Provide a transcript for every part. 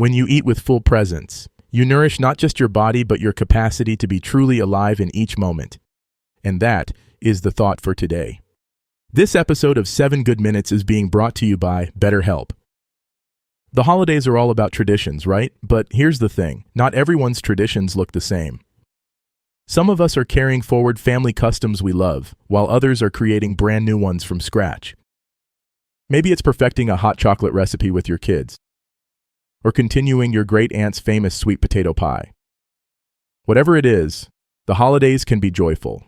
When you eat with full presence, you nourish not just your body but your capacity to be truly alive in each moment. And that is the thought for today. This episode of 7 Good Minutes is being brought to you by BetterHelp. The holidays are all about traditions, right? But here's the thing, not everyone's traditions look the same. Some of us are carrying forward family customs we love, while others are creating brand new ones from scratch. Maybe it's perfecting a hot chocolate recipe with your kids, or continuing your great aunt's famous sweet potato pie. Whatever it is, the holidays can be joyful,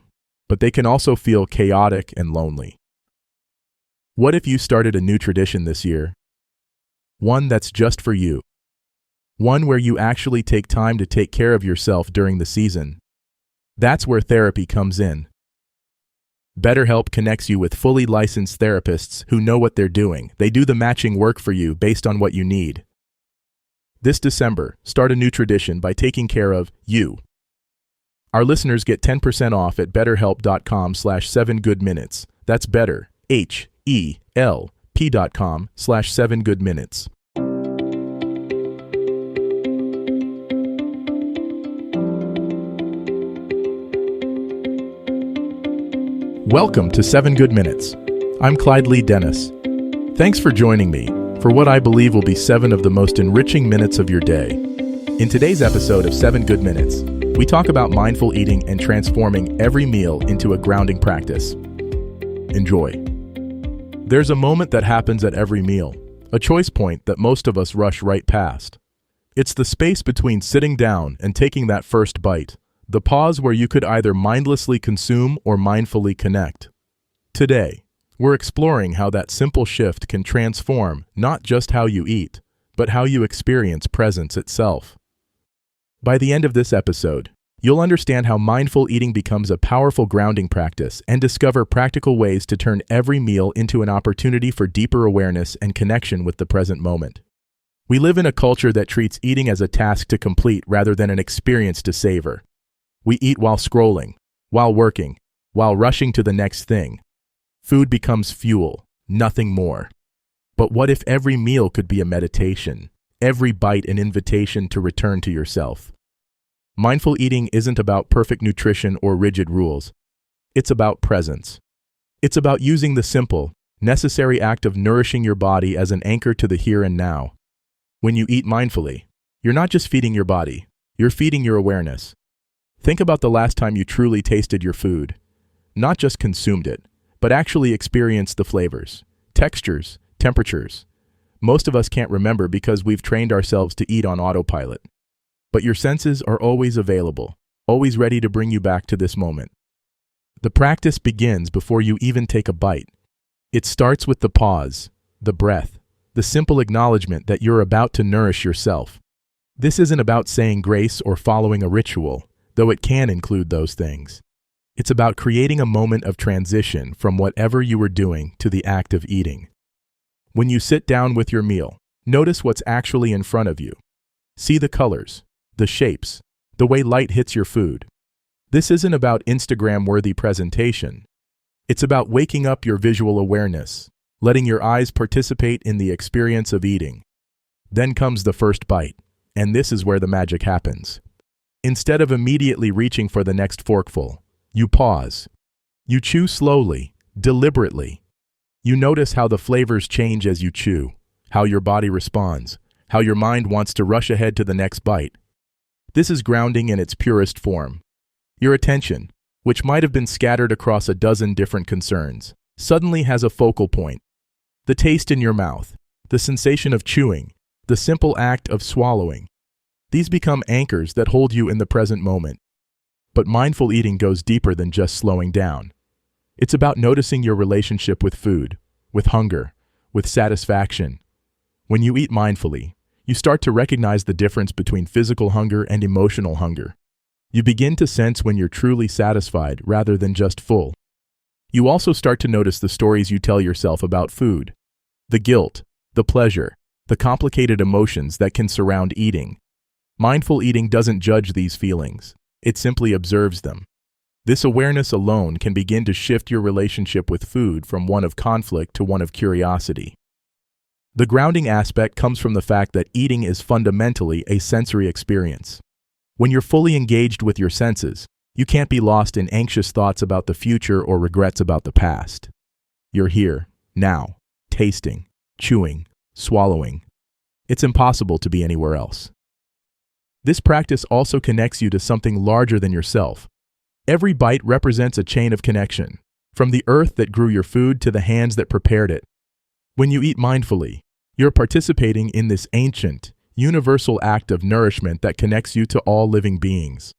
but they can also feel chaotic and lonely. What if you started a new tradition this year? One that's just for you. One where you actually take time to take care of yourself during the season. That's where therapy comes in. BetterHelp connects you with fully licensed therapists who know what they're doing. They do the matching work for you based on what you need. This December, start a new tradition by taking care of you. Our listeners get 10% off at betterhelp.com/7goodminutes. That's better, HELP.com/7goodminutes. Welcome to 7 Good Minutes. I'm Clyde Lee Dennis. Thanks for joining me for what I believe will be 7 of the most enriching minutes of your day. In today's episode of 7 Good Minutes, we talk about mindful eating and transforming every meal into a grounding practice. Enjoy. There's a moment that happens at every meal, a choice point that most of us rush right past. It's the space between sitting down and taking that first bite. The pause where you could either mindlessly consume or mindfully connect. Today, we're exploring how that simple shift can transform not just how you eat, but how you experience presence itself. By the end of this episode, you'll understand how mindful eating becomes a powerful grounding practice and discover practical ways to turn every meal into an opportunity for deeper awareness and connection with the present moment. We live in a culture that treats eating as a task to complete rather than an experience to savor. We eat while scrolling, while working, while rushing to the next thing. Food becomes fuel, nothing more. But what if every meal could be a meditation, every bite an invitation to return to yourself? Mindful eating isn't about perfect nutrition or rigid rules. It's about presence. It's about using the simple, necessary act of nourishing your body as an anchor to the here and now. When you eat mindfully, you're not just feeding your body, you're feeding your awareness. Think about the last time you truly tasted your food. Not just consumed it, but actually experienced the flavors, textures, temperatures. Most of us can't remember because we've trained ourselves to eat on autopilot. But your senses are always available, always ready to bring you back to this moment. The practice begins before you even take a bite. It starts with the pause, the breath, the simple acknowledgement that you're about to nourish yourself. This isn't about saying grace or following a ritual, though it can include those things. It's about creating a moment of transition from whatever you were doing to the act of eating. When you sit down with your meal, notice what's actually in front of you. See the colors, the shapes, the way light hits your food. This isn't about Instagram-worthy presentation. It's about waking up your visual awareness, letting your eyes participate in the experience of eating. Then comes the first bite, and this is where the magic happens. Instead of immediately reaching for the next forkful, you pause. You chew slowly, deliberately. You notice how the flavors change as you chew, how your body responds, how your mind wants to rush ahead to the next bite. This is grounding in its purest form. Your attention, which might have been scattered across a dozen different concerns, suddenly has a focal point. The taste in your mouth, the sensation of chewing, the simple act of swallowing. These become anchors that hold you in the present moment. But mindful eating goes deeper than just slowing down. It's about noticing your relationship with food, with hunger, with satisfaction. When you eat mindfully, you start to recognize the difference between physical hunger and emotional hunger. You begin to sense when you're truly satisfied rather than just full. You also start to notice the stories you tell yourself about food, the guilt, the pleasure, the complicated emotions that can surround eating. Mindful eating doesn't judge these feelings, it simply observes them. This awareness alone can begin to shift your relationship with food from one of conflict to one of curiosity. The grounding aspect comes from the fact that eating is fundamentally a sensory experience. When you're fully engaged with your senses, you can't be lost in anxious thoughts about the future or regrets about the past. You're here, now, tasting, chewing, swallowing. It's impossible to be anywhere else. This practice also connects you to something larger than yourself. Every bite represents a chain of connection, from the earth that grew your food to the hands that prepared it. When you eat mindfully, you're participating in this ancient, universal act of nourishment that connects you to all living beings.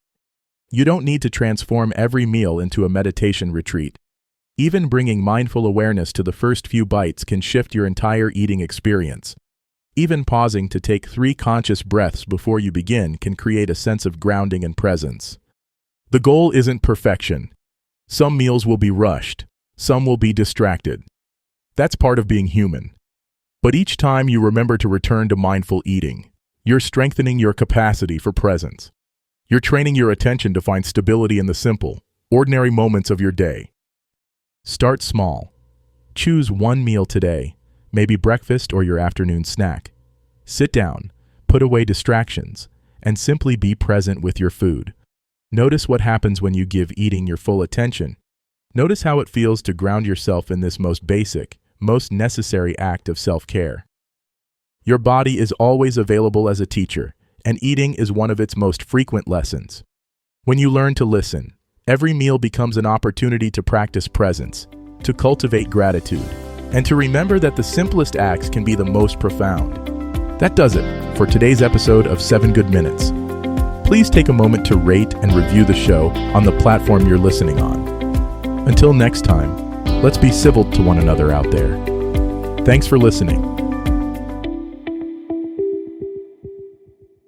You don't need to transform every meal into a meditation retreat. Even bringing mindful awareness to the first few bites can shift your entire eating experience. Even pausing to take 3 conscious breaths before you begin can create a sense of grounding and presence. The goal isn't perfection. Some meals will be rushed. Some will be distracted. That's part of being human. But each time you remember to return to mindful eating, you're strengthening your capacity for presence. You're training your attention to find stability in the simple, ordinary moments of your day. Start small. Choose one meal today, maybe breakfast or your afternoon snack. Sit down, put away distractions, and simply be present with your food. Notice what happens when you give eating your full attention. Notice how it feels to ground yourself in this most basic, most necessary act of self-care. Your body is always available as a teacher, and eating is one of its most frequent lessons. When you learn to listen, every meal becomes an opportunity to practice presence, to cultivate gratitude, and to remember that the simplest acts can be the most profound. That does it for today's episode of 7 Good Minutes. Please take a moment to rate and review the show on the platform you're listening on. Until next time, let's be civil to one another out there. Thanks for listening.